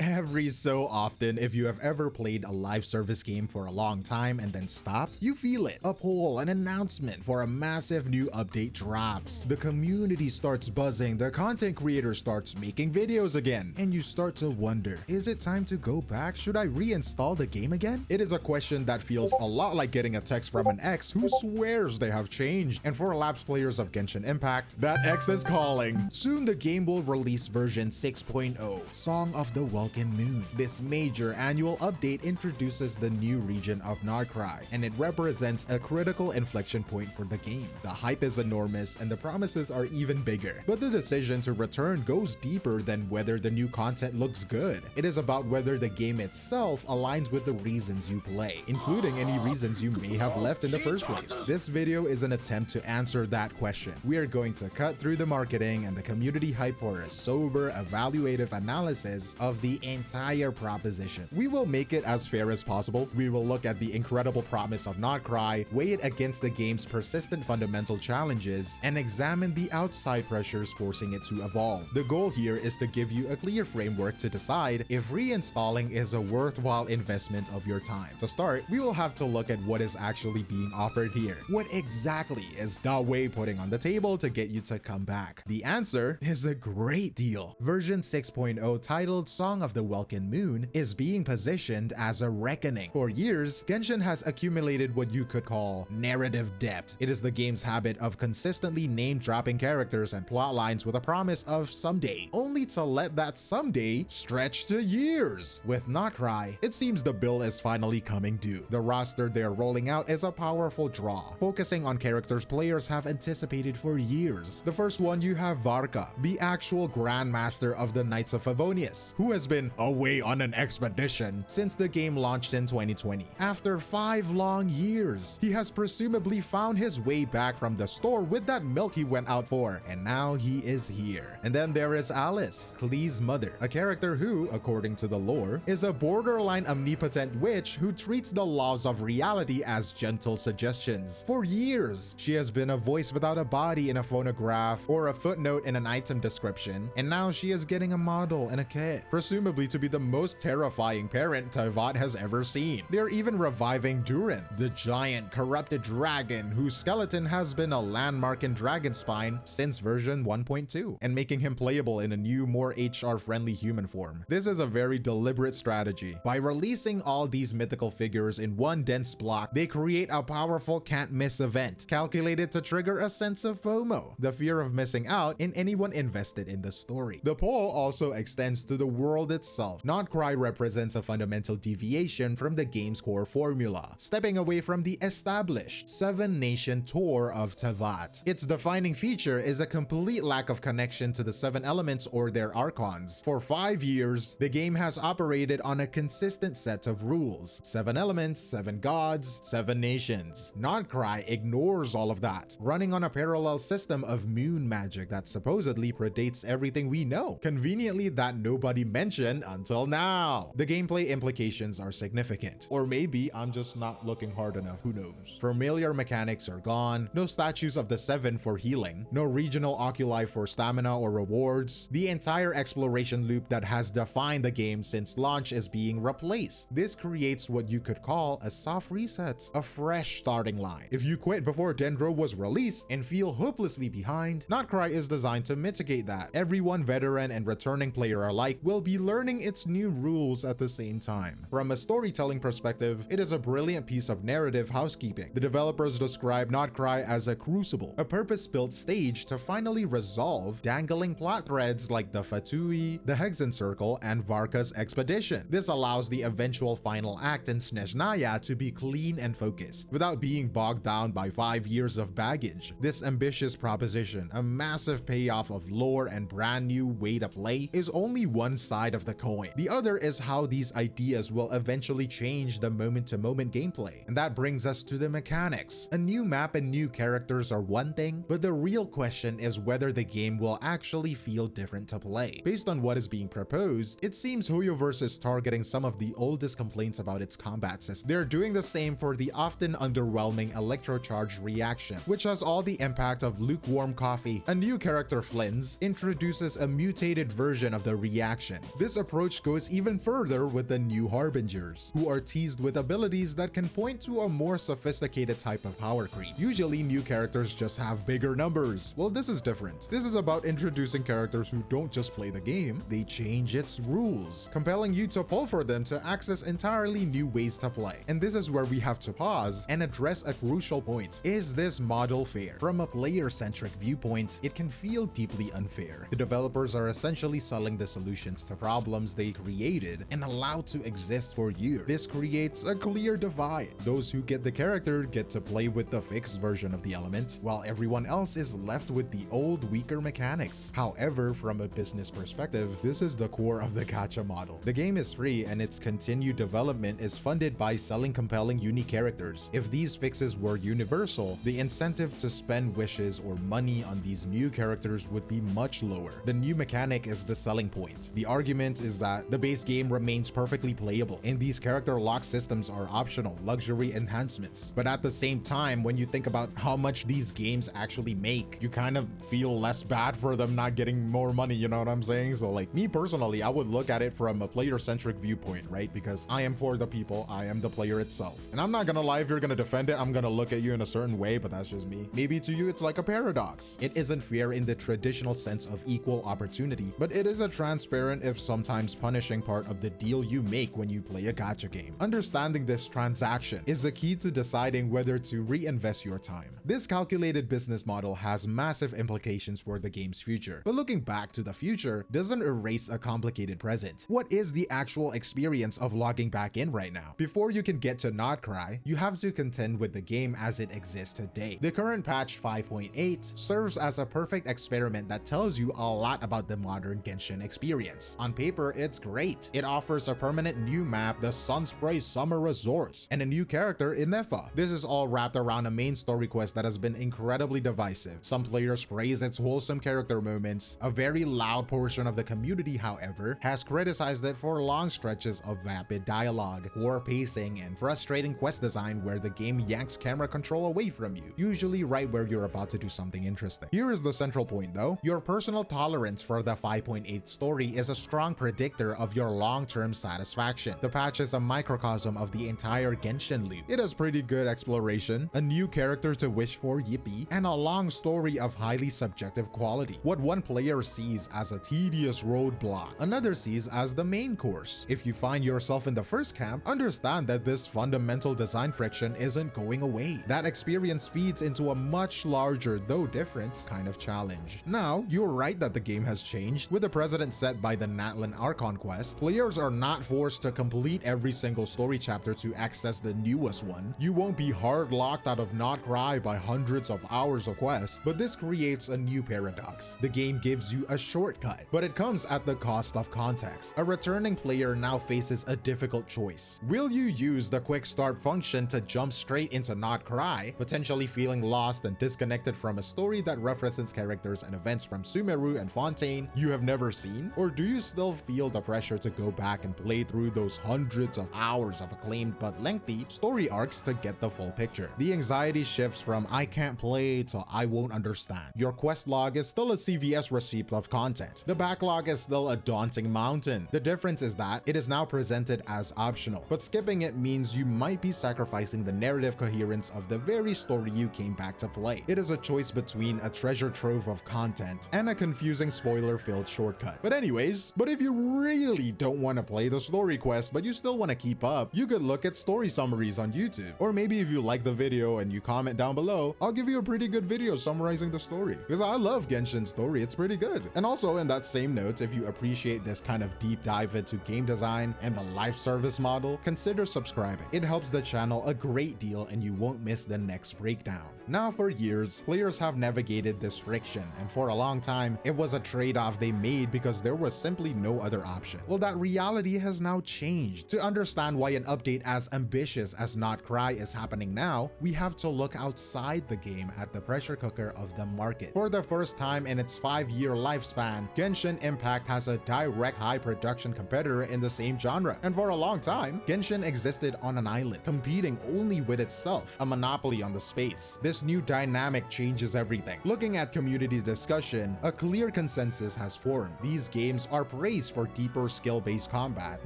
Every so often, if you have ever played a live service game for a long time and then stopped, you feel it. A poll, an announcement for a massive new update drops. The community starts buzzing, the content creator starts making videos again, and you start to wonder, is it time to go back? Should I reinstall the game again? It is a question that feels a lot like getting a text from an ex who swears they have changed. And for lapsed players of Genshin Impact, that ex is calling. Soon the game will release version 6.0, Song of the Welkin Moon. This major annual update introduces the new region of Nod-Krai, and it represents a critical inflection point for the game. The hype is enormous and the promises are even bigger, but the decision to return goes deeper than whether the new content looks good. It is about whether the game itself aligns with the reasons you play, including any reasons you may have left in the first place. This video is an attempt to answer that question. We are going to cut through the marketing and the community hype for a sober, evaluative analysis of the entire proposition. We will make it as fair as possible. We will look at the incredible promise of Nod-Krai, weigh it against the game's persistent fundamental challenges, and examine the outside pressures forcing it to evolve. The goal here is to give you a clear framework to decide if reinstalling is a worthwhile investment of your time. To start, we will have to look at what is actually being offered here. What exactly is 𝗖cie putting on the table to get you to come back? The answer is a great deal. Version 6.0, titled Song of the Welkin Moon, is being positioned as a reckoning. For years, Genshin has accumulated what you could call narrative depth. It is the game's habit of consistently name-dropping characters and plot lines with a promise of someday, only to let that someday stretch to years. With Nod-Krai, it seems the bill is finally coming due. The roster they're rolling out is a powerful draw, focusing on characters players have anticipated for years. The first one, you have Varka, the actual Grandmaster of the Knights of Favonius, who has been away on an expedition since the game launched in 2020. After 5 long years, he has presumably found his way back from the store with that milk he went out for, and now he is here. And then there is Alice, 𝗖•'s mother, a character who, according to the lore, is a borderline omnipotent witch who treats the laws of reality as gentle suggestions. For years, she has been a voice without a body in a phonograph or a footnote in an item description, and now she is getting a model and a kit, presumably to be the most terrifying parent 𝗖𝗏 has ever seen. They're even reviving Durin, the giant corrupted dragon whose skeleton has been a landmark in Dragonspine since version 1.2, and making him playable in a new, more HR-friendly human form. This is a very deliberate strategy. By releasing all these mythical figures in one dense block, they create a powerful can't-miss event, calculated to trigger a sense of FOMO, the fear of missing out, in anyone invested in the story. The poll also extends to the world itself. Nod-Krai represents a fundamental deviation from the game's core formula, stepping away from the established 7-nation tour of 𝗖𝗏. Its defining feature is a complete lack of connection to the 7 elements or their archons. For 5 years, the game has operated on a consistent set of rules: 7 elements, 7 gods, 7 nations. Nod-Krai ignores all of that, running on a parallel system of moon magic that supposedly predates everything we know, conveniently that nobody mentioned until now. The gameplay implications are significant, or maybe I'm just not looking hard enough, who knows. Familiar mechanics are gone, no statues of the 7 for healing, no regional oculi for stamina or rewards. The entire exploration loop that has defined the game since launch is being replaced. This creates what you could call a soft reset, a fresh starting line. If you quit before Dendro was released and feel hopelessly behind, Nod-Krai is designed to mitigate that. Everyone, veteran and returning player alike, will be learning its new rules at the same time. From a storytelling perspective, it is a brilliant piece of narrative housekeeping. The developers describe Nod-Krai as a crucible, a purpose-built stage to finally resolve dangling plot threads like the 𝗖𝗏, the Hexen Circle, and Varka's expedition. This allows the eventual final act in Snezhnaya to be clean and focused, without being bogged down by 5 years of baggage. This ambitious proposition, a massive payoff of lore and brand new way to play, is only one side of the coin. The other is how these ideas will eventually change the moment-to-moment gameplay. And that brings us to the mechanics. A new map and new characters are one thing, but the real question is whether the game will actually feel different to play. Based on what is being proposed, it seems HoYoverse is targeting some of the oldest complaints about its combat system. They're doing the same for the often underwhelming electrocharge reaction, which has all the impact of lukewarm coffee. A new character, 𝗿𝗏, introduces a mutated version of the reaction. This This approach goes even further with the new Harbingers, who are teased with abilities that can point to a more sophisticated type of power creep. Usually new characters just have bigger numbers. Well, this is different. This is about introducing characters who don't just play the game, they change its rules, compelling you to pull for them to access entirely new ways to play. And this is where we have to pause and address a crucial point. Is this model fair? From a player-centric viewpoint, it can feel deeply unfair. The developers are essentially selling the solutions to problems they created and allowed to exist for years. This creates a clear divide. Those who get the character get to play with the fixed version of the element, while everyone else is left with the old, weaker mechanics. However, from a business perspective, this is the core of the gacha model. The game is free and its continued development is funded by selling compelling unique characters. If these fixes were universal, the incentive to spend wishes or money on these new characters would be much lower. The new mechanic is the selling point. The argument is that the base game remains perfectly playable, and these character lock systems are optional, luxury enhancements. But at the same time, when you think about how much these games actually make, you kind of feel less bad for them not getting more money, you know what I'm saying? So like me personally, I would look at it from a player-centric viewpoint, right? Because I am for the people, I am the player itself. And I'm not gonna lie, if you're gonna defend it, I'm gonna look at you in a certain way, but that's just me. Maybe to you, it's like a paradox. It isn't fair in the traditional sense of equal opportunity, but it is a transparent, if sometimes punishing part of the deal you make when you play a gacha game. Understanding this transaction is the key to deciding whether to reinvest your time. This calculated business model has massive implications for the game's future, but looking back to the future doesn't erase a complicated present. What is the actual experience of logging back in right now? Before you can get to Nod-Krai, you have to contend with the game as it exists today. The current patch 5.8 serves as a perfect experiment that tells you a lot about the modern Genshin experience. On paper, it's great. It offers a permanent new map, the Sunspray Summer Resorts, and a new character in Nepha. This is all wrapped around a main story quest that has been incredibly divisive. Some players praise its wholesome character moments. A very loud portion of the community, however, has criticized it for long stretches of vapid dialogue, poor pacing, and frustrating quest design where the game yanks camera control away from you, usually right where you're about to do something interesting. Here is the central point though. Your personal tolerance for the 5.8 story is a strong predictor of your long-term satisfaction. The patch is a microcosm of the entire Genshin loop. It has pretty good exploration, a new character to wish for, yippee, and a long story of highly subjective quality. What one player sees as a tedious roadblock, another sees as the main course. If you find yourself in the first camp, understand that this fundamental design friction isn't going away. That experience feeds into a much larger, though different, kind of challenge. Now, you're right that the game has changed. With the precedent set by the Natlan Archon quest, players are not forced to complete every single story chapter to access the newest one. You won't be hard locked out of Nod-Krai by hundreds of hours of quests, but this creates a new paradox. The game gives you a shortcut, but it comes at the cost of context. A returning player now faces a difficult choice. Will you use the quick start function to jump straight into Nod-Krai, potentially feeling lost and disconnected from a story that references characters and events from Sumeru and Fontaine you have never seen? Or do you still feel the pressure to go back and play through those hundreds of hours of acclaimed but lengthy story arcs to get the full picture? The anxiety shifts from I can't play to I won't understand. Your quest log is still a CVS receipt of content. The backlog is still a daunting mountain. The difference is that it is now presented as optional, but skipping it means you might be sacrificing the narrative coherence of the very story you came back to play. It is a choice between a treasure trove of content and a confusing spoiler-filled shortcut. But if you really don't want to play the story quest but you still want to keep up, you could look at story summaries on YouTube. Or maybe if you like the video and you comment down below, I'll give you a pretty good video summarizing the story. Because I love Genshin's story, it's pretty good. And also in that same note, if you appreciate this kind of deep dive into game design and the live service model, consider subscribing. It helps the channel a great deal and you won't miss the next breakdown. Now for years, players have navigated this friction, and for a long time, it was a trade-off they made because there was simply no other option. Well, that reality has now changed. To understand why an update as ambitious as Nod-Krai is happening now, we have to look outside the game at the pressure cooker of the market. For the first time in its 5-year lifespan, Genshin Impact has a direct high production competitor in the same genre. And for a long time, Genshin existed on an island, competing only with itself, a monopoly on the space. This new dynamic changes everything. Looking at community discussion, a clear consensus has formed. These games are praised praise for deeper skill-based combat,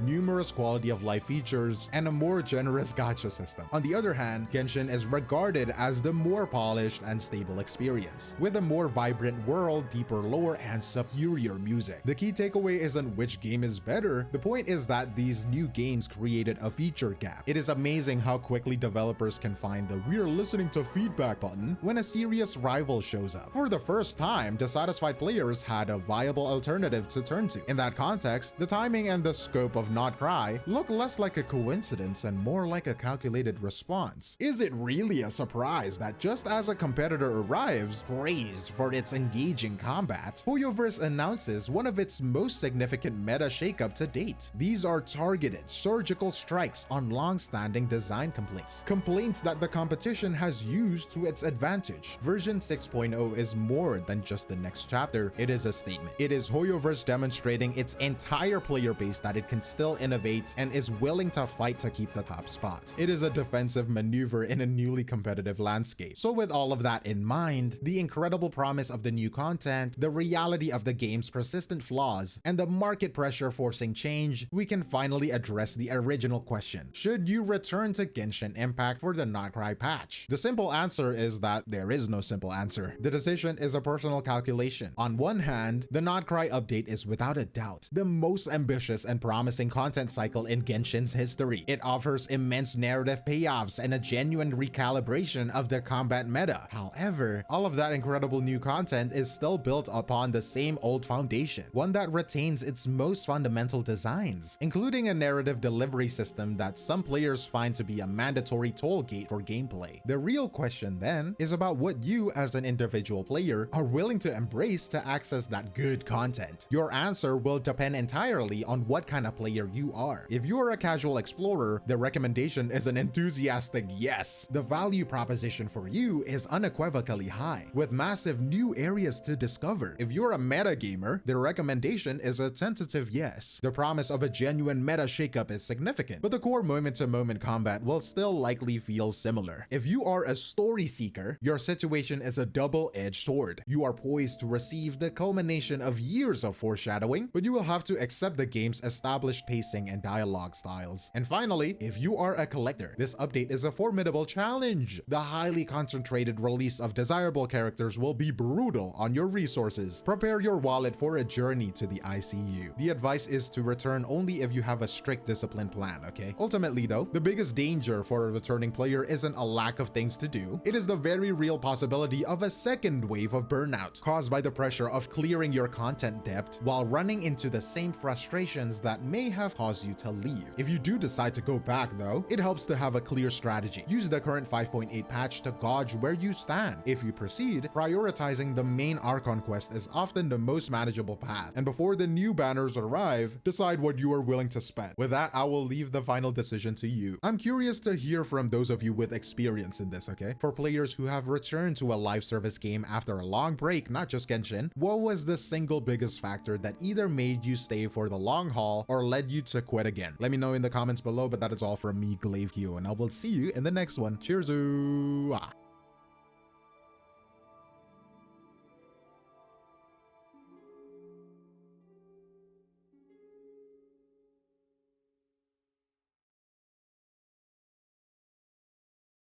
numerous quality of life features, and a more generous gacha system. On the other hand, Genshin is regarded as the more polished and stable experience, with a more vibrant world, deeper lore, and superior music. The key takeaway isn't which game is better, the point is that these new games created a feature gap. It is amazing how quickly developers can find the "we're listening to feedback" button when a serious rival shows up. For the first time, dissatisfied players had a viable alternative to turn to. In that context, the timing and the scope of Nod-Krai look less like a coincidence and more like a calculated response. Is it really a surprise that just as a competitor arrives, praised for its engaging combat, HoYoverse announces one of its most significant meta shakeup to date? These are targeted, surgical strikes on long-standing design complaints. Complaints that the competition has used to its advantage. Version 6.0 is more than just the next chapter, it is a statement. It is HoYoverse demonstrating its entire player base that it can still innovate and is willing to fight to keep the top spot. It is a defensive maneuver in a newly competitive landscape. So with all of that in mind, the incredible promise of the new content, the reality of the game's persistent flaws, and the market pressure forcing change, we can finally address the original question: should you return to Genshin Impact for the Nod-Krai patch? The simple answer is that there is no simple answer. The decision is a personal calculation. On one hand, the Nod-Krai update is without a doubt the most ambitious and promising content cycle in Genshin's history. It offers immense narrative payoffs and a genuine recalibration of the combat meta. However, all of that incredible new content is still built upon the same old foundation, one that retains its most fundamental designs, including a narrative delivery system that some players find to be a mandatory toll gate for gameplay. The real question then is about what you as an individual player are willing to embrace to access that good content. Your answer will depend entirely on what kind of player you are. If you are a casual explorer, the recommendation is an enthusiastic yes. The value proposition for you is unequivocally high, with massive new areas to discover. If you're a meta gamer, the recommendation is a tentative yes. The promise of a genuine meta shakeup is significant, but the core moment-to-moment combat will still likely feel similar. If you are a story seeker, your situation is a double-edged sword. You are poised to receive the culmination of years of foreshadowing, but you will have to accept the game's established pacing and dialogue styles. And finally, if you are a collector, this update is a formidable challenge. The highly concentrated release of desirable characters will be brutal on your resources. Prepare your wallet for a journey to the ICU. The advice is to return only if you have a strict discipline plan, okay? Ultimately though, the biggest danger for a returning player isn't a lack of things to do. It is the very real possibility of a second wave of burnout caused by the pressure of clearing your content depth while running into the same frustrations that may have caused you to leave. If you do decide to go back though, it helps to have a clear strategy. Use the current 5.8 patch to gauge where you stand. If you proceed, prioritizing the main Archon quest is often the most manageable path. And before the new banners arrive, decide what you are willing to spend. With that, I will leave the final decision to you. I'm curious to hear from those of you with experience in this, okay? For players who have returned to a live service game after a long break, not just Genshin, what was the single biggest factor that either made you stay for the long haul or led you to quit again? Let me know in the comments below, but that is all from me, 𝗖cie𝗽𝗆𝗿, and I will see you in the next one. Cheers!